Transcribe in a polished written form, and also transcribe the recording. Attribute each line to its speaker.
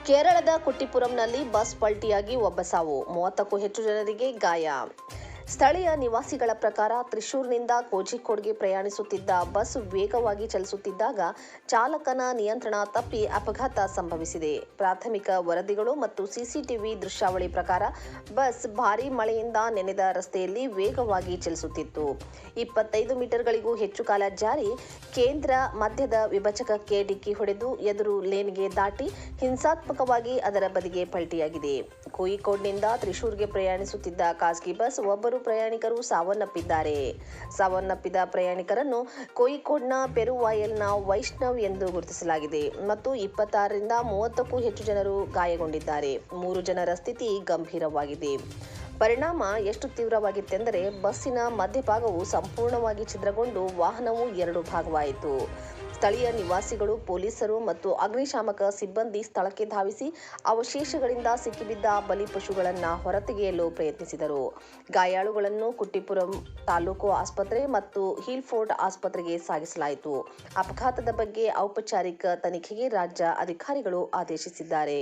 Speaker 1: ಕೇರಳದ ಕುಟ್ಟಿಪುರಂನಲ್ಲಿ ಬಸ್ ಪಲ್ಟಿಯಾಗಿ ಒಬ್ಬ ಸಾವು, 30ಕ್ಕೂ ಹೆಚ್ಚು ಜನರಿಗೆ ಗಾಯ. ಸ್ಥಳೀಯ ನಿವಾಸಿಗಳ ಪ್ರಕಾರ ತ್ರಿಶೂರ್ನಿಂದ ಕೋಜಿಕೋಡ್ಗೆ ಪ್ರಯಾಣಿಸುತ್ತಿದ್ದ ಬಸ್ ವೇಗವಾಗಿ ಚಲಿಸುತ್ತಿದ್ದಾಗ ಚಾಲಕನ ನಿಯಂತ್ರಣ ತಪ್ಪಿ ಅಪಘಾತ ಸಂಭವಿಸಿದೆ. ಪ್ರಾಥಮಿಕ ವರದಿಗಳು ಮತ್ತು ಸಿಸಿಟಿವಿ ದೃಶ್ಯಾವಳಿ ಪ್ರಕಾರ ಬಸ್ ಭಾರೀ ಮಳೆಯಿಂದ ನೆನೆದ ರಸ್ತೆಯಲ್ಲಿ ವೇಗವಾಗಿ ಚಲಿಸುತ್ತಿತ್ತು. 25 ಮೀಟರ್ಗಳಿಗೂ ಹೆಚ್ಚು ಕಾಲ ಜಾರಿ ಕೇಂದ್ರ ಮಧ್ಯದ ವಿಭಜಕಕ್ಕೆ ಡಿಕ್ಕಿ ಹೊಡೆದು ಎದುರು ಲೇನ್ಗೆ ದಾಟಿ ಹಿಂಸಾತ್ಮಕವಾಗಿ ಅದರ ಬದಿಗೆ ಪಲ್ಟಿಯಾಗಿದೆ. ಕೋಯಿಕೋಡ್ನಿಂದ ತ್ರಿಶೂರ್ಗೆ ಪ್ರಯಾಣಿಸುತ್ತಿದ್ದ ಖಾಸಗಿ ಬಸ್ ಒಬ್ಬರು ಪ್ರಯಾಣಿಕರು ಸಾವನ್ನಪ್ಪಿದ್ದಾರೆ. ಸಾವನ್ನಪ್ಪಿದ ಪ್ರಯಾಣಿಕರನ್ನು ಕೋಯಿಕೋಡ್ನ ಪೆರುವಾಯಲ್ನ ವೈಷ್ಣವ್ ಎಂದು ಗುರುತಿಸಲಾಗಿದೆ ಮತ್ತು 26ರಿಂದ 30ಕ್ಕೂ ಹೆಚ್ಚು ಜನರು ಗಾಯಗೊಂಡಿದ್ದಾರೆ. 3 ಜನರ ಸ್ಥಿತಿ ಗಂಭೀರವಾಗಿದೆ. ಪರಿಣಾಮ ಎಷ್ಟು ತೀವ್ರವಾಗಿತ್ತೆಂದರೆ ಬಸ್ಸಿನ ಮಧ್ಯಭಾಗವು ಸಂಪೂರ್ಣವಾಗಿ ಛಿದ್ರಗೊಂಡು ವಾಹನವು 2 ಭಾಗವಾಯಿತು. ಸ್ಥಳೀಯ ನಿವಾಸಿಗಳು, ಪೊಲೀಸರು ಮತ್ತು ಅಗ್ನಿಶಾಮಕ ಸಿಬ್ಬಂದಿ ಸ್ಥಳಕ್ಕೆ ಧಾವಿಸಿ ಅವಶೇಷಗಳಿಂದ ಸಿಕ್ಕಿಬಿದ್ದ ಬಲಿಪಶುಗಳನ್ನು ಹೊರತೆಗೆಯಲು ಪ್ರಯತ್ನಿಸಿದರು. ಗಾಯಾಳುಗಳನ್ನು ಕುಟ್ಟಿಪುರಂ ತಾಲೂಕು ಆಸ್ಪತ್ರೆ ಮತ್ತು ಹಿಲ್ಫೋರ್ಟ್ ಆಸ್ಪತ್ರೆಗೆ ಸಾಗಿಸಲಾಯಿತು. ಅಪಘಾತದ ಬಗ್ಗೆ ಔಪಚಾರಿಕ ತನಿಖೆಗೆ ರಾಜ್ಯ ಅಧಿಕಾರಿಗಳು ಆದೇಶಿಸಿದ್ದಾರೆ.